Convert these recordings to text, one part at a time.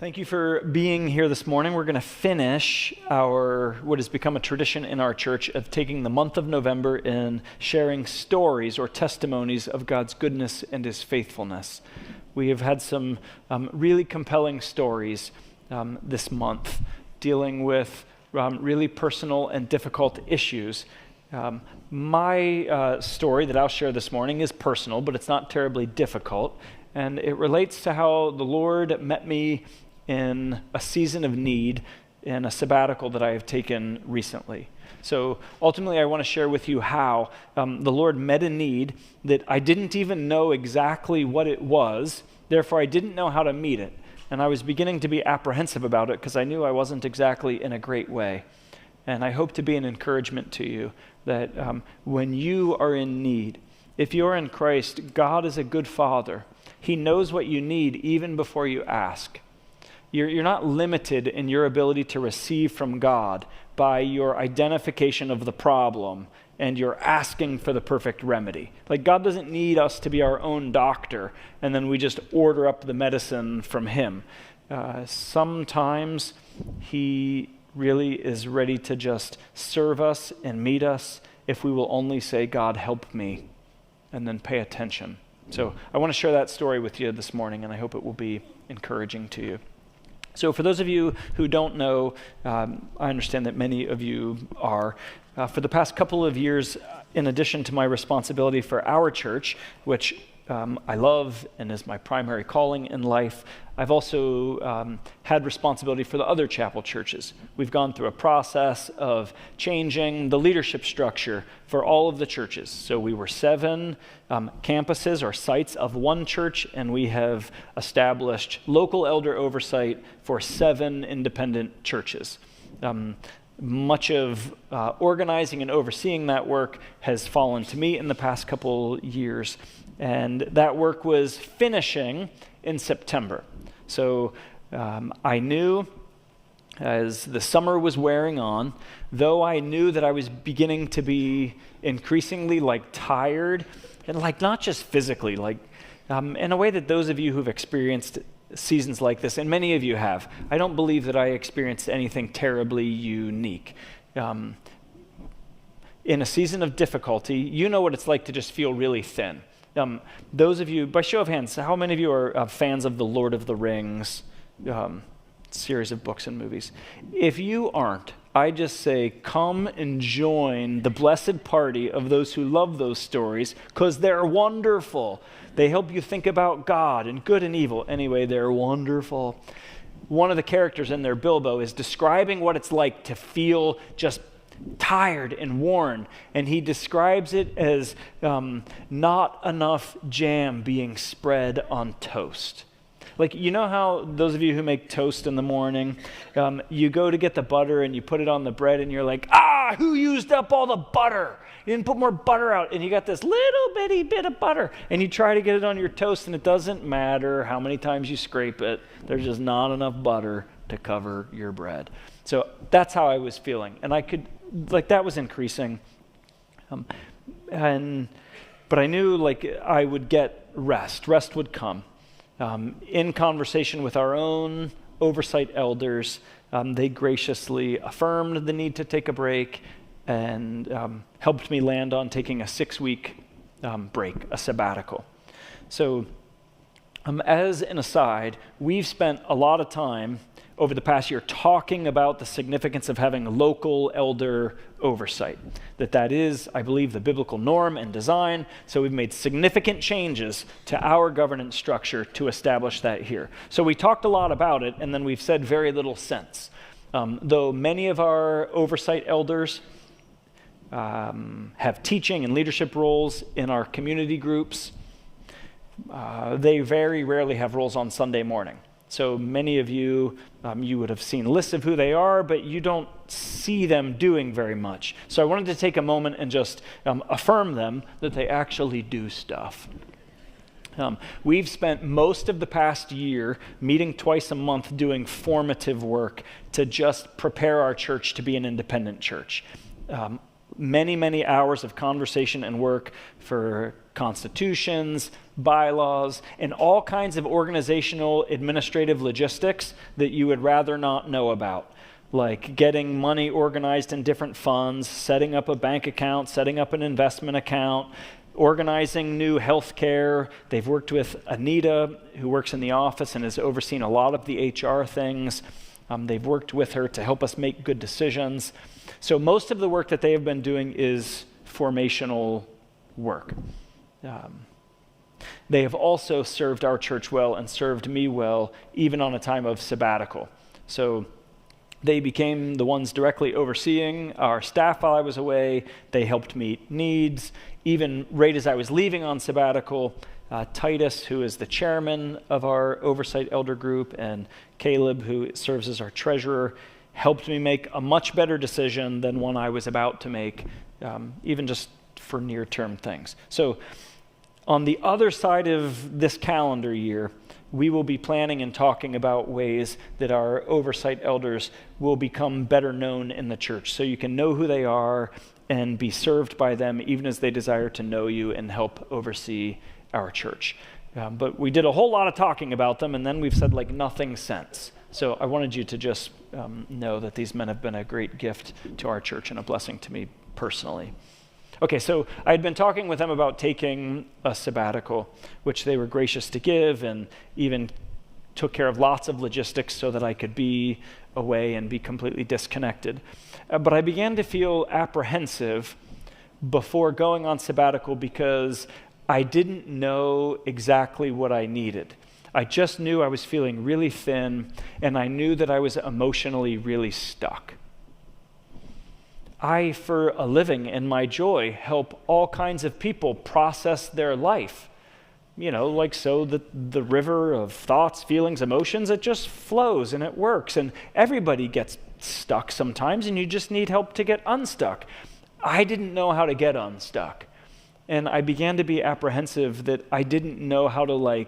Thank you for being here this morning. We're going to finish what has become a tradition in our church of taking the month of November and sharing stories or testimonies of God's goodness and His faithfulness. We have had some really compelling stories this month dealing with really personal and difficult issues. My story that I'll share this morning is personal, but it's not terribly difficult, and it relates to how the Lord met me in a season of need in a sabbatical that I have taken recently. So ultimately, I want to share with you how the Lord met a need that I didn't even know exactly what it was, therefore I didn't know how to meet it. And I was beginning to be apprehensive about it because I knew I wasn't exactly in a great way. And I hope to be an encouragement to you that when you are in need, if you're in Christ, God is a good Father. He knows what you need even before you ask. You're not limited in your ability to receive from God by your identification of the problem and your asking for the perfect remedy. Like, God doesn't need us to be our own doctor and then we just order up the medicine from Him. Sometimes He really is ready to just serve us and meet us if we will only say, God, help me, and then pay attention. So I want to share that story with you this morning, and I hope it will be encouraging to you. So for those of you who don't know, I understand that many of you are. For the past couple of years, in addition to my responsibility for our church, which I love and is my primary calling in life, I've also had responsibility for the other chapel churches. We've gone through a process of changing the leadership structure for all of the churches. So we were 7 campuses or sites of one church, and we have established local elder oversight for 7 independent churches. Much of organizing and overseeing that work has fallen to me in the past couple years, and that work was finishing in September. So I knew as the summer was wearing on, though I knew that I was beginning to be increasingly tired, and not just physically, in a way that those of you who've experienced seasons like this, and many of you have, I don't believe that I experienced anything terribly unique. In a season of difficulty, you know what it's like to just feel really thin. Those of you, by show of hands, how many of you are fans of the Lord of the Rings series of books and movies? If you aren't, I just say come and join the blessed party of those who love those stories, because they're wonderful. They help you think about God and good and evil. Anyway, they're wonderful. One of the characters in there, Bilbo, is describing what it's like to feel just tired and worn, and he describes it as not enough jam being spread on toast. You know how those of you who make toast in the morning, you go to get the butter and you put it on the bread and you're like, who used up all the butter? You didn't put more butter out, and you got this little bitty bit of butter, and you try to get it on your toast, and it doesn't matter how many times you scrape it, there's just not enough butter to cover your bread. So that's how I was feeling, and I could, that was increasing, but I knew I would get rest would come. In conversation with our own oversight elders, they graciously affirmed the need to take a break and helped me land on taking a 6-week break, a sabbatical. So as an aside, we've spent a lot of time over the past year talking about the significance of having local elder oversight. That is, I believe, the biblical norm and design. So we've made significant changes to our governance structure to establish that here. So we talked a lot about it, and then we've said very little since. Though many of our oversight elders have teaching and leadership roles in our community groups, they very rarely have roles on Sunday morning. So many of you, you would have seen lists of who they are, but you don't see them doing very much. So I wanted to take a moment and just affirm them that they actually do stuff. We've spent most of the past year meeting twice a month doing formative work to just prepare our church to be an independent church. many, many hours of conversation and work for constitutions, bylaws, and all kinds of organizational administrative logistics that you would rather not know about, like getting money organized in different funds, setting up a bank account, setting up an investment account, organizing new health care. They've worked with Anita, who works in the office and has overseen a lot of the HR things. They've worked with her to help us make good decisions. So most of the work that they have been doing is formational work. They have also served our church well and served me well, even on a time of sabbatical. So they became the ones directly overseeing our staff while I was away. They helped meet needs. Even right as I was leaving on sabbatical, Titus, who is the chairman of our oversight elder group, and Caleb, who serves as our treasurer, helped me make a much better decision than one I was about to make, even just for near-term things. So on the other side of this calendar year, we will be planning and talking about ways that our oversight elders will become better known in the church, so you can know who they are and be served by them even as they desire to know you and help oversee our church. But we did a whole lot of talking about them, and then we've said nothing since. So I wanted you to just know that these men have been a great gift to our church and a blessing to me personally. Okay, so I had been talking with them about taking a sabbatical, which they were gracious to give, and even took care of lots of logistics so that I could be away and be completely disconnected. But I began to feel apprehensive before going on sabbatical because I didn't know exactly what I needed. I just knew I was feeling really thin, and I knew that I was emotionally really stuck. I, for a living in my joy, help all kinds of people process their life. So the river of thoughts, feelings, emotions, it just flows and it works. And everybody gets stuck sometimes, and you just need help to get unstuck. I didn't know how to get unstuck. And I began to be apprehensive that I didn't know how to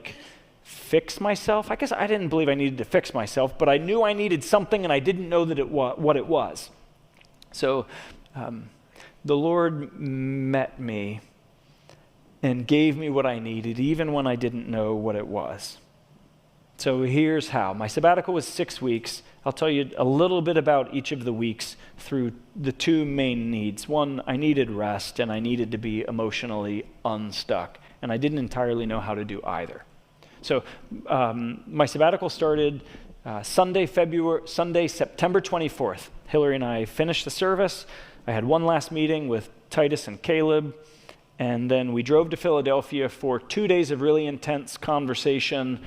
fix myself. I guess I didn't believe I needed to fix myself, but I knew I needed something, and I didn't know that what it was. So the Lord met me and gave me what I needed, even when I didn't know what it was. So here's how. My sabbatical was 6 weeks. I'll tell you a little bit about each of the weeks through the two main needs. One, I needed rest, and I needed to be emotionally unstuck, and I didn't entirely know how to do either. So my sabbatical started Sunday, September 24th. Hillary and I finished the service. I had one last meeting with Titus and Caleb, and then we drove to Philadelphia for 2 days of really intense conversation.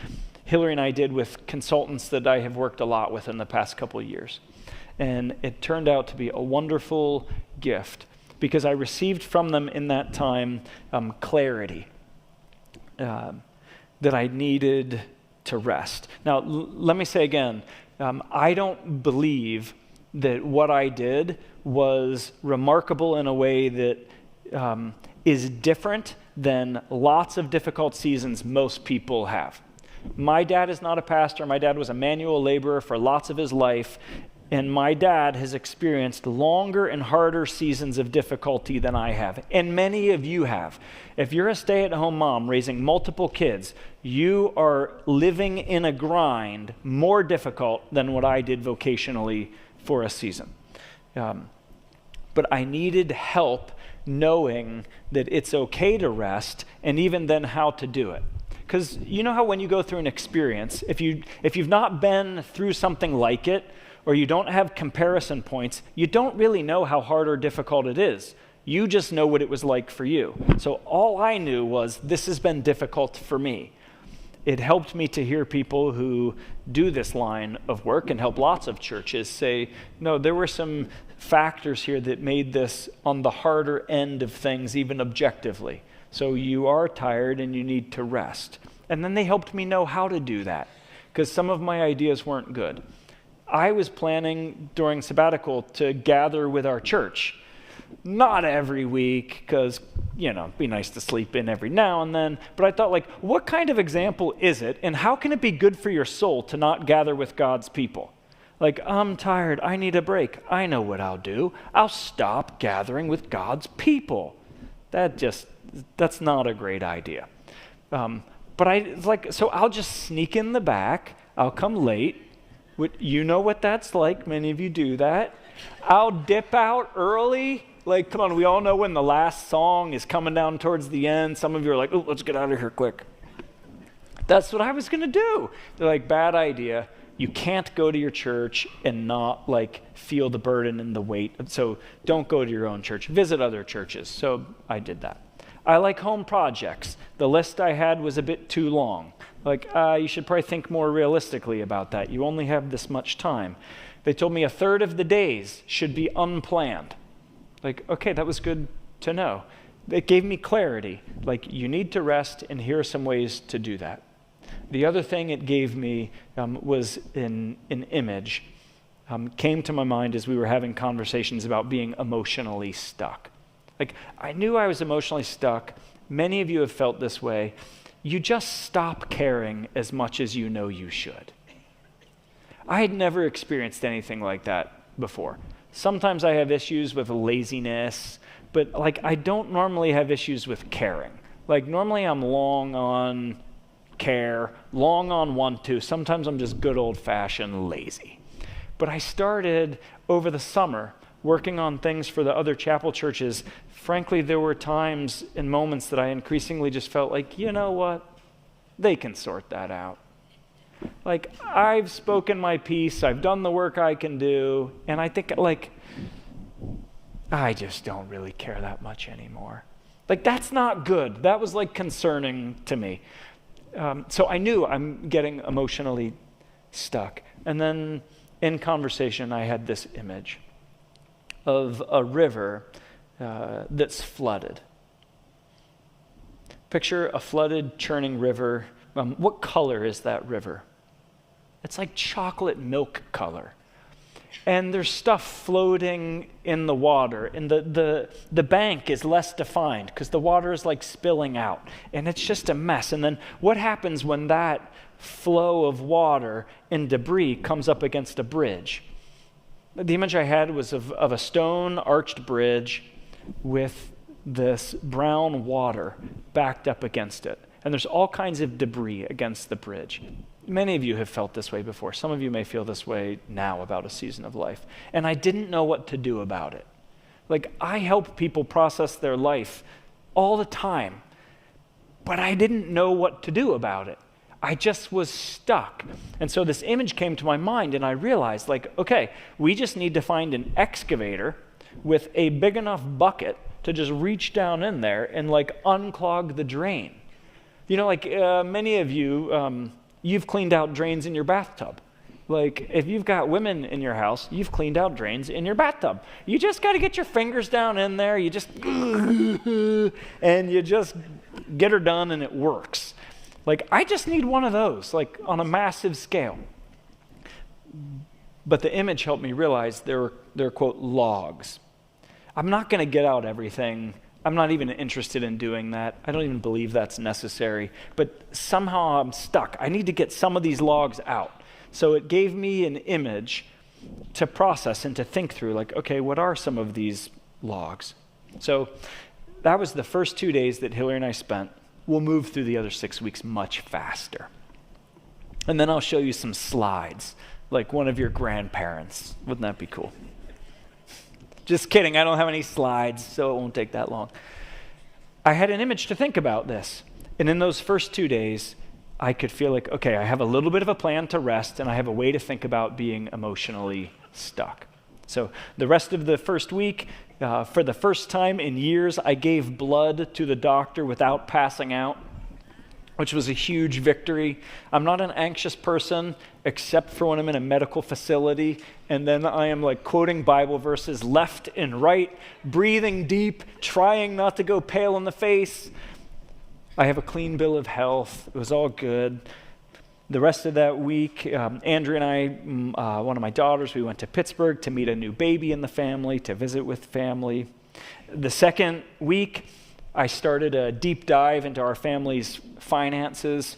Hillary and I did with consultants that I have worked a lot with in the past couple of years. And it turned out to be a wonderful gift because I received from them in that time clarity that I needed to rest. Now, let me say again, I don't believe that what I did was remarkable in a way that is different than lots of difficult seasons most people have. My dad is not a pastor. My dad was a manual laborer for lots of his life, and my dad has experienced longer and harder seasons of difficulty than I have, and many of you have. If you're a stay-at-home mom raising multiple kids, you are living in a grind more difficult than what I did vocationally for a season. But I needed help knowing that it's okay to rest, and even then how to do it. Because you know how when you go through an experience, if you've not been through something like it, or you don't have comparison points, you don't really know how hard or difficult it is. You just know what it was like for you. So all I knew was this has been difficult for me. It helped me to hear people who do this line of work and help lots of churches say, no, there were some factors here that made this on the harder end of things, even objectively. So you are tired and you need to rest. And then they helped me know how to do that, because some of my ideas weren't good. I was planning during sabbatical to gather with our church. Not every week, because, it'd be nice to sleep in every now and then. But I thought, what kind of example is it, and how can it be good for your soul to not gather with God's people? Like, I'm tired, I need a break. I know what I'll do. I'll stop gathering with God's people. That's not a great idea. So I'll just sneak in the back. I'll come late. You know what that's like. Many of you do that. I'll dip out early. Like, come on, we all know when the last song is coming down towards the end. Some of you are like, oh, let's get out of here quick. That's what I was going to do. They're like, bad idea. You can't go to your church and not feel the burden and the weight. So don't go to your own church. Visit other churches. So I did that. I like home projects. The list I had was a bit too long. You should probably think more realistically about that. You only have this much time. They told me a third of the days should be unplanned. Okay, that was good to know. It gave me clarity. You need to rest, and here are some ways to do that. The other thing it gave me was an image. Came to my mind as we were having conversations about being emotionally stuck. I knew I was emotionally stuck. Many of you have felt this way. You just stop caring as much as you know you should. I had never experienced anything like that before. Sometimes I have issues with laziness, but I don't normally have issues with caring. Normally I'm long on care, long on want to. Sometimes I'm just good old-fashioned lazy. But I started over the summer working on things for the other chapel churches. Frankly, there were times and moments that I increasingly just felt you know what? They can sort that out. I've spoken my piece, I've done the work I can do, and I think I just don't really care that much anymore. That's not good. That was concerning to me. So I knew I'm getting emotionally stuck. And then in conversation, I had this image of a river that's flooded. Picture a flooded, churning river. What color is that river? It's chocolate milk color. And there's stuff floating in the water, and the bank is less defined because the water is spilling out, and it's just a mess. And then what happens when that flow of water and debris comes up against a bridge? The image I had was of a stone arched bridge with this brown water backed up against it. And there's all kinds of debris against the bridge. Many of you have felt this way before. Some of you may feel this way now about a season of life. And I didn't know what to do about it. I help people process their life all the time, but I didn't know what to do about it. I just was stuck. And so this image came to my mind, and I realized, okay, we just need to find an excavator with a big enough bucket to just reach down in there and unclog the drain. Many of you, you've cleaned out drains in your bathtub. If you've got women in your house, you've cleaned out drains in your bathtub. You just got to get your fingers down in there. You just, and you just get her done, and it works. I just need one of those, on a massive scale. But the image helped me realize they're quote, logs. I'm not going to get out everything. I'm not even interested in doing that. I don't even believe that's necessary. But somehow I'm stuck. I need to get some of these logs out. So it gave me an image to process and to think through, okay, what are some of these logs? So that was the first 2 days that Hillary and I spent. We'll move through the other 6 weeks much faster. And then I'll show you some slides, like one of your grandparents. Wouldn't that be cool? Just kidding, I don't have any slides, so it won't take that long. I had an image to think about this. And in those first 2 days, I could feel okay, I have a little bit of a plan to rest, and I have a way to think about being emotionally stuck. So the rest of the first week, for the first time in years, I gave blood to the doctor without passing out, which was a huge victory. I'm not an anxious person, except for when I'm in a medical facility, and then I am quoting Bible verses left and right, breathing deep, trying not to go pale in the face. I have a clean bill of health. It was all good. The rest of that week, Andrea and I, one of my daughters, we went to Pittsburgh to meet a new baby in the family, to visit with family. The second week, I started a deep dive into our family's finances.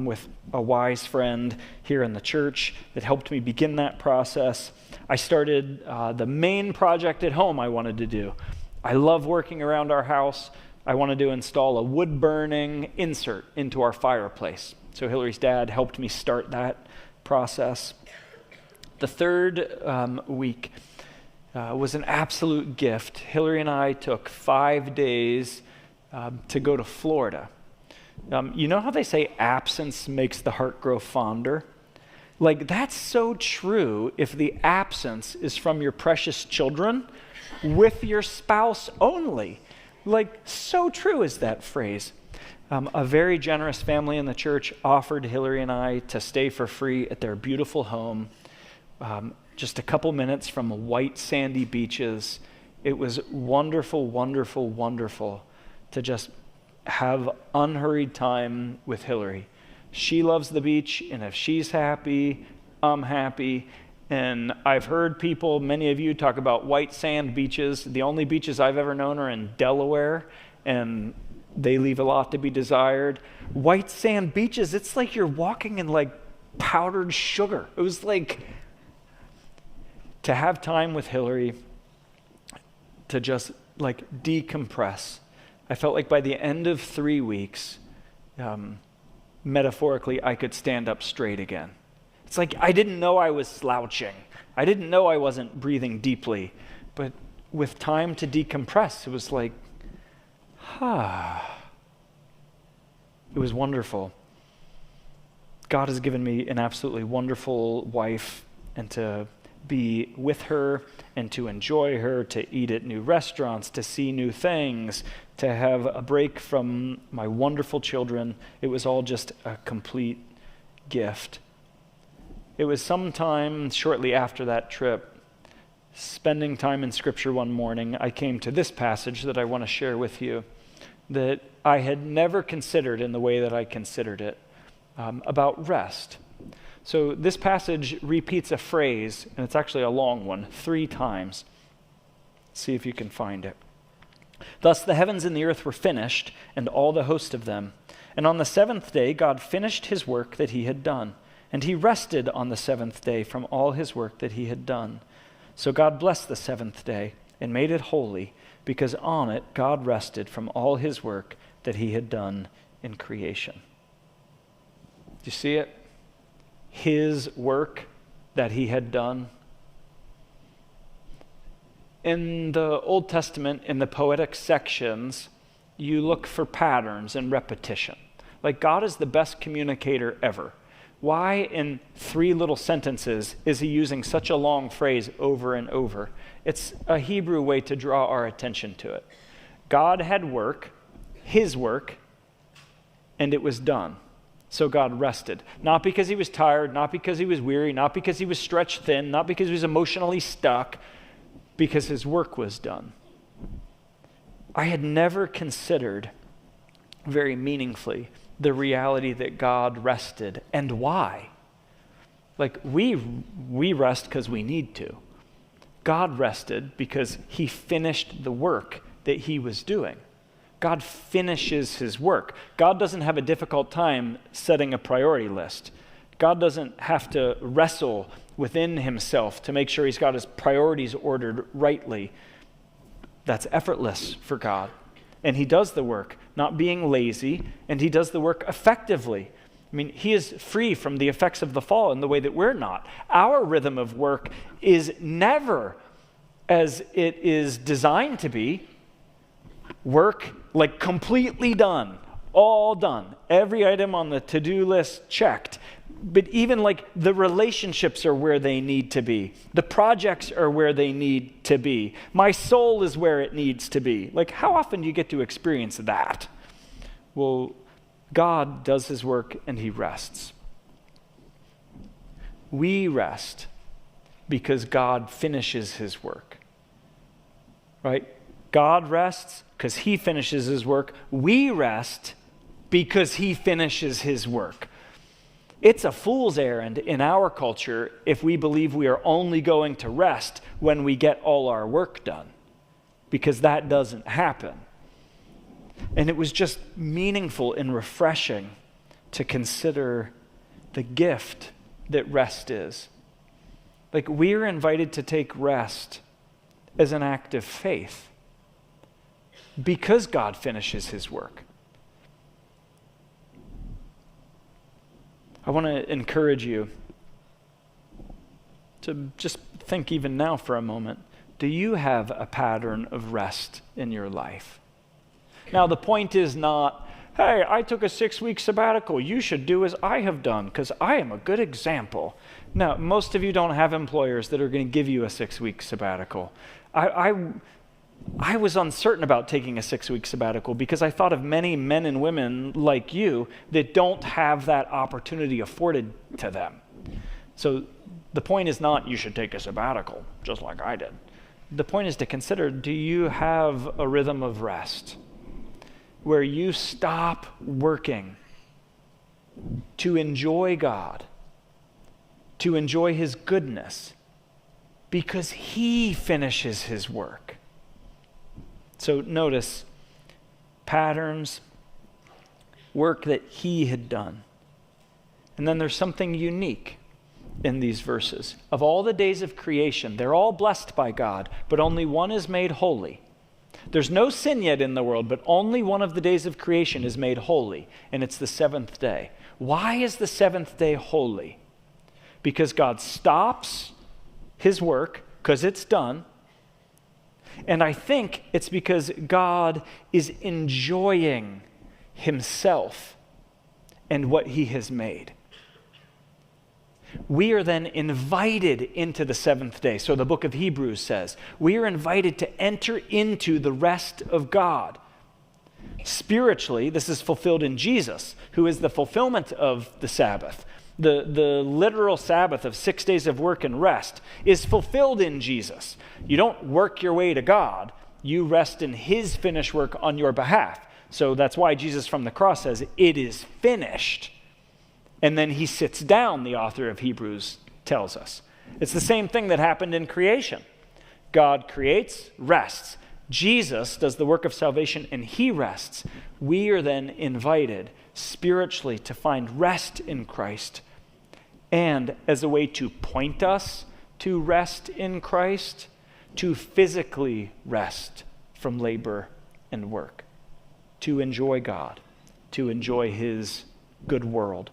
with a wise friend here in the church that helped me begin that process. I started the main project at home I wanted to do. I love working around our house. I wanted to install a wood-burning insert into our fireplace. So Hillary's dad helped me start that process. The third week was an absolute gift. Hillary and I took 5 days to go to Florida. You know how they say absence makes the heart grow fonder? Like, that's so true if the absence is from your precious children with your spouse only. Like, so true is that phrase. A very generous family in the church offered Hillary and I to stay for free at their beautiful home, just a couple minutes from white sandy beaches. It was wonderful, wonderful, wonderful to just have unhurried time with Hillary. She loves the beach, and if she's happy, I'm happy. And I've heard people, many of you, talk about white sand beaches. The only beaches I've ever known are in Delaware, and they leave a lot to be desired. White sand beaches, it's like you're walking in like powdered sugar. It was like to have time with Hillary, to just like decompress. I felt like by the end of 3 weeks, metaphorically, I could stand up straight again. It's like I didn't know I was slouching. I didn't know I wasn't breathing deeply. But with time to decompress, it was like, It was wonderful. God has given me an absolutely wonderful wife, and to be with her and to enjoy her, to eat at new restaurants, to see new things, to have a break from my wonderful children. It was all just a complete gift. It was sometime shortly after that trip, spending time in Scripture one morning, I came to this passage that I want to share with you that I had never considered in the way that I considered it, about rest. So this passage repeats a phrase, and it's actually a long one, 3 times. See if you can find it. Thus the heavens and the earth were finished, and all the host of them. And on the 7th day God finished his work that he had done, and he rested on the 7th day from all his work that he had done. So God blessed the 7th day and made it holy, because on it God rested from all his work that he had done in creation. Do you see it? His work that he had done. In the Old Testament, in the poetic sections, you look for patterns and repetition. Like, God is the best communicator ever. Why in 3 little sentences is he using such a long phrase over and over? It's a Hebrew way to draw our attention to it. God had work, his work, and it was done. So God rested. Not because he was tired, not because he was weary, not because he was stretched thin, not because he was emotionally stuck, because his work was done. I had never considered very meaningfully the reality that God rested and why. Like, we rest because we need to. God rested because he finished the work that he was doing. God finishes his work. God doesn't have a difficult time setting a priority list. God doesn't have to wrestle within himself to make sure he's got his priorities ordered rightly. That's effortless for God. And he does the work, not being lazy, and he does the work effectively. I mean, he is free from the effects of the fall in the way that we're not. Our rhythm of work is never as it is designed to be. Work like completely done, all done. Every item on the to-do list checked. But even like the relationships are where they need to be. The projects are where they need to be. My soul is where it needs to be. Like, how often do you get to experience that? Well, God does his work and he rests. We rest because God finishes his work. Right? God rests because he finishes his work. We rest because he finishes his work. It's a fool's errand in our culture if we believe we are only going to rest when we get all our work done, because that doesn't happen. And it was just meaningful and refreshing to consider the gift that rest is. Like, we are invited to take rest as an act of faith because God finishes his work. I want to encourage you to just think even now for a moment. Do you have a pattern of rest in your life? Now, the point is not, hey, I took a 6-week sabbatical. You should do as I have done because I am a good example. No, most of you don't have employers that are going to give you a 6-week sabbatical. I was uncertain about taking a 6-week sabbatical because I thought of many men and women like you that don't have that opportunity afforded to them. So the point is not you should take a sabbatical, just like I did. The point is to consider, do you have a rhythm of rest where you stop working to enjoy God, to enjoy his goodness, because he finishes his work? So notice, patterns, work that he had done. And then there's something unique in these verses. Of all the days of creation, they're all blessed by God, but only one is made holy. There's no sin yet in the world, but only one of the days of creation is made holy, and it's the 7th day. Why is the 7th day holy? Because God stops his work, because it's done. And I think it's because God is enjoying himself and what he has made. We are then invited into the 7th day. So the book of Hebrews says, we are invited to enter into the rest of God. Spiritually, this is fulfilled in Jesus, who is the fulfillment of the Sabbath. The literal Sabbath of 6 days of work and rest is fulfilled in Jesus. You don't work your way to God. You rest in his finished work on your behalf. So that's why Jesus from the cross says, it is finished. And then he sits down, the author of Hebrews tells us. It's the same thing that happened in creation. God creates, rests. Jesus does the work of salvation and he rests. We are then invited spiritually to find rest in Christ, and as a way to point us to rest in Christ, to physically rest from labor and work, to enjoy God, to enjoy his good world.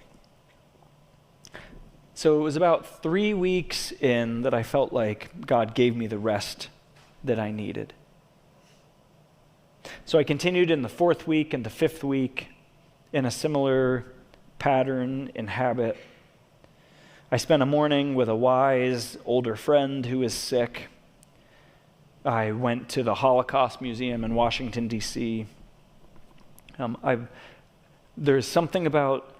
So it was about 3 weeks in that I felt like God gave me the rest that I needed. So I continued in the 4th week and the 5th week in a similar pattern and habit. I spent a morning with a wise older friend who is sick. I went to the Holocaust Museum in Washington, D.C. There's something about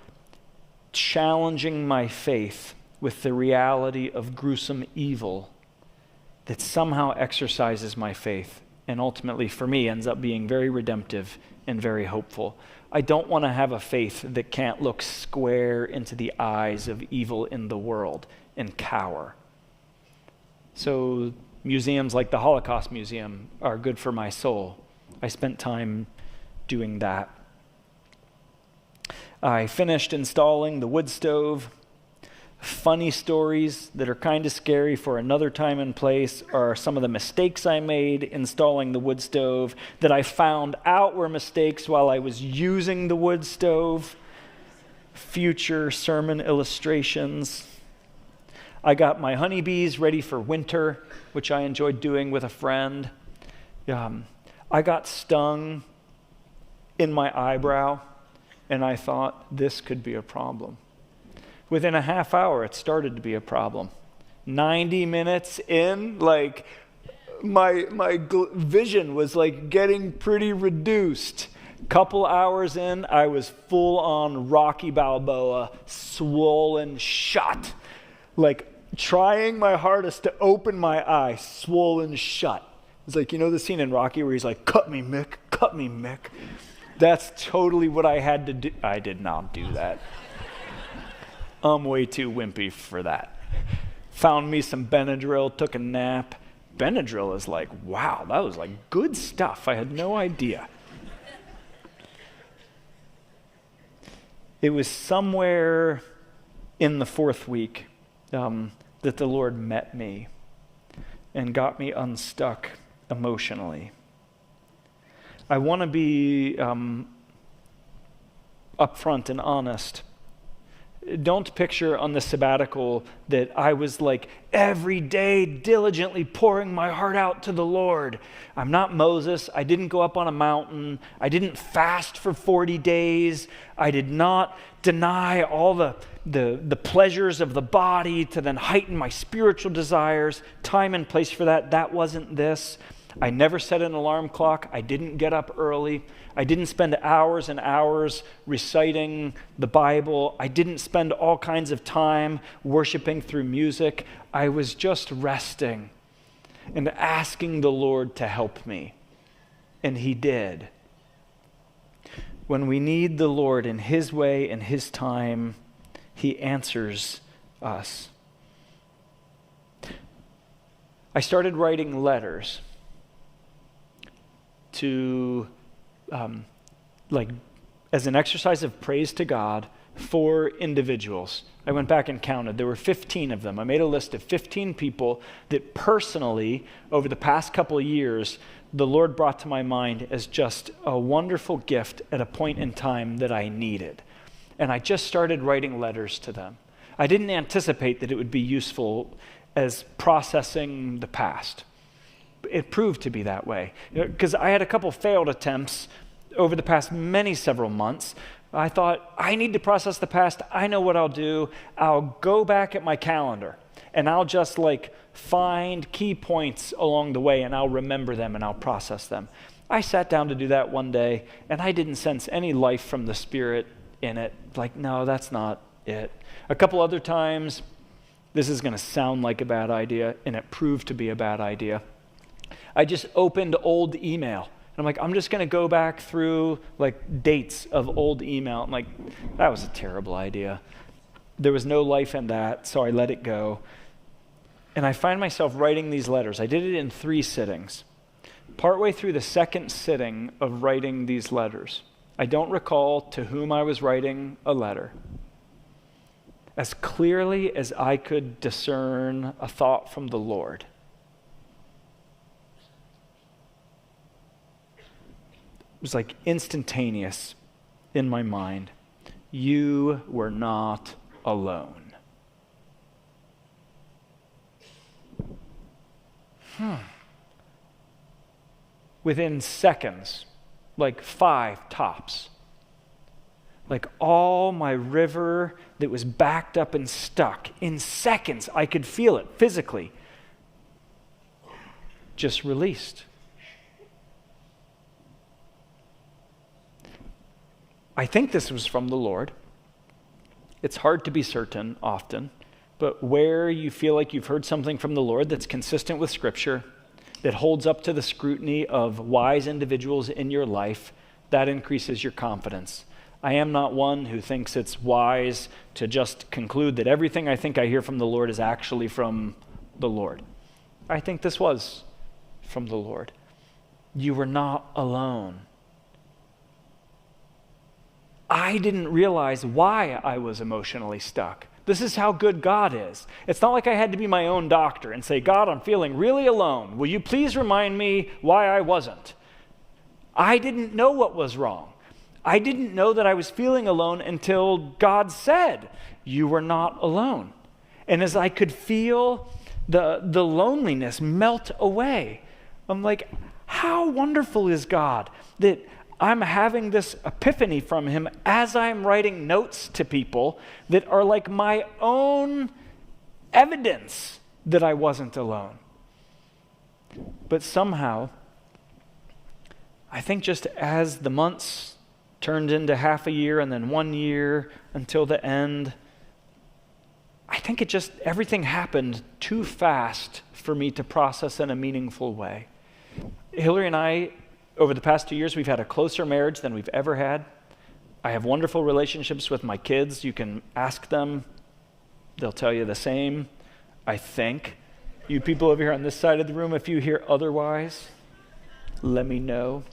challenging my faith with the reality of gruesome evil that somehow exercises my faith and ultimately, for me, ends up being very redemptive and very hopeful. I don't want to have a faith that can't look square into the eyes of evil in the world and cower. So museums like the Holocaust Museum are good for my soul. I spent time doing that. I finished installing the wood stove. Funny stories that are kind of scary for another time and place are some of the mistakes I made installing the wood stove that I found out were mistakes while I was using the wood stove. Future sermon illustrations. I got my honeybees ready for winter, which I enjoyed doing with a friend. I got stung in my eyebrow, and I thought this could be a problem. Within a half hour, it started to be a problem. 90 minutes in, like, my vision was like getting pretty reduced. Couple hours in, I was full on Rocky Balboa, swollen shut. Like, trying my hardest to open my eye, swollen shut. It's like, you know the scene in Rocky where he's like, cut me, Mick, cut me, Mick. That's totally what I had to do. I did not do that. I'm way too wimpy for that. Found me some Benadryl, took a nap. Benadryl is like, wow, that was like good stuff. I had no idea. It was somewhere in the fourth week that the Lord met me and got me unstuck emotionally. I want to be upfront and honest. Don't picture on the sabbatical that I was like every day diligently pouring my heart out to the Lord. I'm not Moses. I didn't go up on a mountain. I didn't fast for 40 days. I did not deny all the pleasures of the body to then heighten my spiritual desires. Time and place for that. That wasn't this. I never set an alarm clock. I didn't get up early. I didn't spend hours and hours reciting the Bible. I didn't spend all kinds of time worshiping through music. I was just resting and asking the Lord to help me. And He did. When we need the Lord in His way and His time, He answers us. I started writing letters to, as an exercise of praise to God for individuals. I went back and counted. There were 15 of them. I made a list of 15 people that personally, over the past couple of years, the Lord brought to my mind as just a wonderful gift at a point in time that I needed. And I just started writing letters to them. I didn't anticipate that it would be useful as processing the past. It proved to be that way. Because I had a couple failed attempts over the past several months. I thought, I need to process the past. I know what I'll do. I'll go back at my calendar and I'll just find key points along the way and I'll remember them and I'll process them. I sat down to do that one day and I didn't sense any life from the Spirit in it. No, that's not it. A couple other times, this is going to sound like a bad idea, and it proved to be a bad idea. I just opened old email. And I'm just going to go back through dates of old email. That was a terrible idea. There was no life in that, so I let it go. And I find myself writing these letters. I did it in 3 sittings. Partway through the second sitting of writing these letters, I don't recall to whom I was writing a letter. As clearly as I could discern a thought from the Lord, it was instantaneous in my mind. You were not alone. Within seconds, 5 tops, all my river that was backed up and stuck, in seconds I could feel it physically, just released. I think this was from the Lord. It's hard to be certain often, but where you feel like you've heard something from the Lord that's consistent with Scripture, that holds up to the scrutiny of wise individuals in your life, that increases your confidence. I am not one who thinks it's wise to just conclude that everything I think I hear from the Lord is actually from the Lord. I think this was from the Lord. You were not alone. I didn't realize why I was emotionally stuck. This is how good God is. It's not like I had to be my own doctor and say, God, I'm feeling really alone. Will you please remind me why I wasn't? I didn't know what was wrong. I didn't know that I was feeling alone until God said, you were not alone. And as I could feel the loneliness melt away, I'm like, how wonderful is God that I'm having this epiphany from Him as I'm writing notes to people that are like my own evidence that I wasn't alone. But somehow, I think just as the months turned into half a year and then 1 year until the end, I think everything happened too fast for me to process in a meaningful way. Hillary and I, over the past 2 years, we've had a closer marriage than we've ever had. I have wonderful relationships with my kids. You can ask them. They'll tell you the same, I think. You people over here on this side of the room, if you hear otherwise, let me know.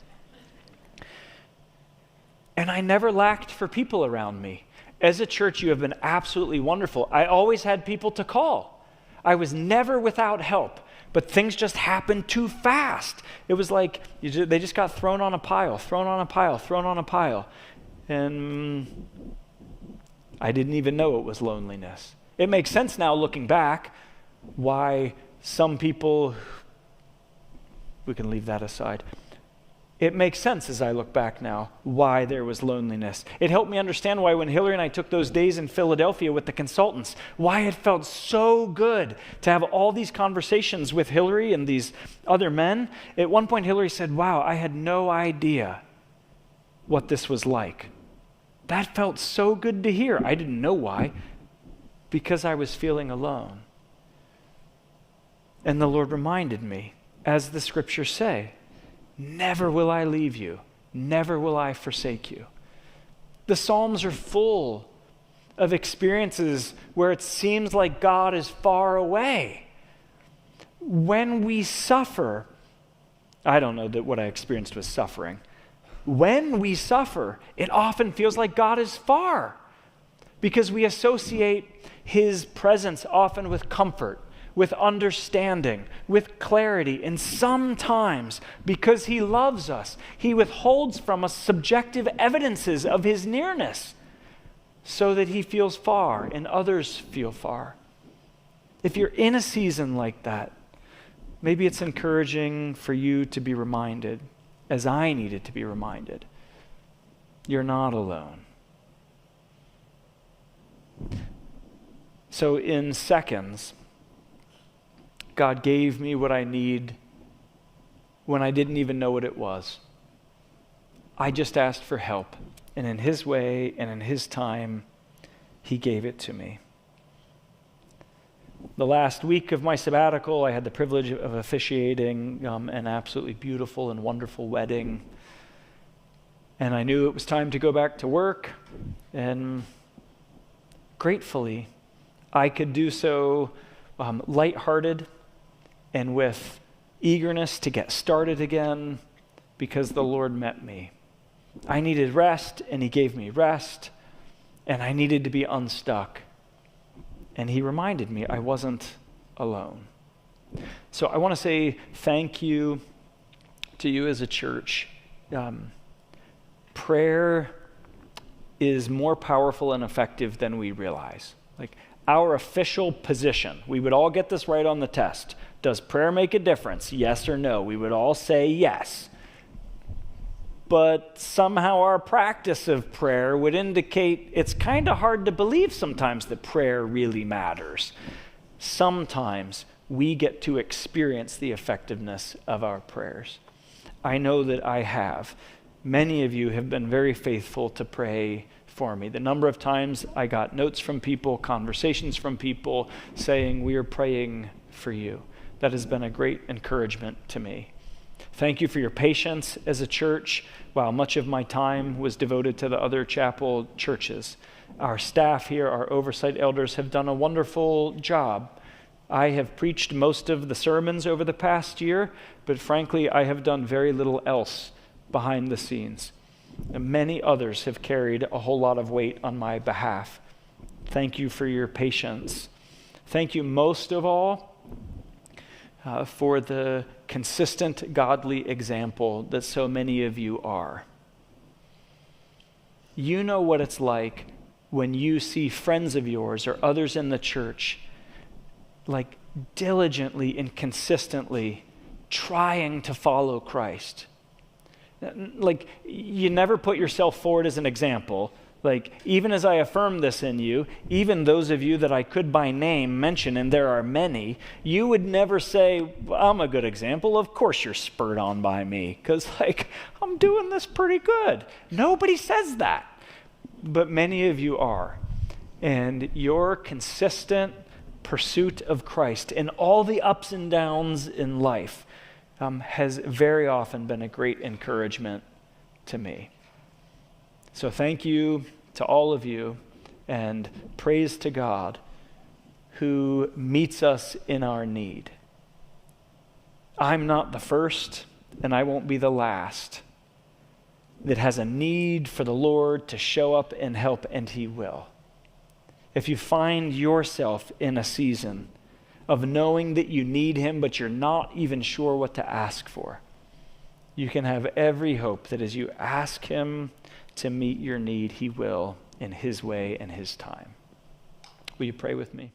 And I never lacked for people around me. As a church, you have been absolutely wonderful. I always had people to call. I was never without help, but things just happened too fast. It was like they just got thrown on a pile. And I didn't even know it was loneliness. It makes sense now looking back why some people, we can leave that aside. It makes sense as I look back now why there was loneliness. It helped me understand why when Hillary and I took those days in Philadelphia with the consultants, why it felt so good to have all these conversations with Hillary and these other men. At one point, Hillary said, wow, I had no idea what this was like. That felt so good to hear. I didn't know why, because I was feeling alone. And the Lord reminded me, as the scriptures say, never will I leave you, never will I forsake you. The Psalms are full of experiences where it seems like God is far away. When we suffer, I don't know that what I experienced was suffering. When we suffer, it often feels like God is far because we associate his presence often with comfort, with understanding, with clarity, and sometimes, because he loves us, he withholds from us subjective evidences of his nearness so that he feels far and others feel far. If you're in a season like that, maybe it's encouraging for you to be reminded, as I needed to be reminded, you're not alone. So in seconds, God gave me what I need when I didn't even know what it was. I just asked for help, and in his way and in his time, he gave it to me. The last week of my sabbatical, I had the privilege of officiating an absolutely beautiful and wonderful wedding. And I knew it was time to go back to work, and gratefully, I could do so lighthearted and with eagerness to get started again because the Lord met me. I needed rest, and he gave me rest, and I needed to be unstuck. And he reminded me I wasn't alone. So I want to say thank you to you as a church. Prayer is more powerful and effective than we realize. Like our official position, we would all get this right on the test. Does prayer make a difference? Yes or no? We would all say yes. But somehow our practice of prayer would indicate it's kind of hard to believe sometimes that prayer really matters. Sometimes we get to experience the effectiveness of our prayers. I know that I have. Many of you have been very faithful to pray for me. The number of times I got notes from people, conversations from people saying, we are praying for you. That has been a great encouragement to me. Thank you for your patience as a church. While much of my time was devoted to the other chapel churches, our staff here, our oversight elders, have done a wonderful job. I have preached most of the sermons over the past year, but frankly, I have done very little else behind the scenes. And many others have carried a whole lot of weight on my behalf. Thank you for your patience. Thank you most of all for the consistent godly example that so many of you are. You know what it's like when you see friends of yours or others in the church like diligently and consistently trying to follow Christ. Like you never put yourself forward as an example. Like, even as I affirm this in you, even those of you that I could by name mention, and there are many, you would never say, I'm a good example. Of course you're spurred on by me, because, I'm doing this pretty good. Nobody says that. But many of you are. And your consistent pursuit of Christ in all the ups and downs in life has very often been a great encouragement to me. So thank you to all of you, and praise to God who meets us in our need. I'm not the first, and I won't be the last, that has a need for the Lord to show up and help, and he will. If you find yourself in a season of knowing that you need him, but you're not even sure what to ask for, you can have every hope that as you ask him to meet your need, he will in his way and his time. Will you pray with me?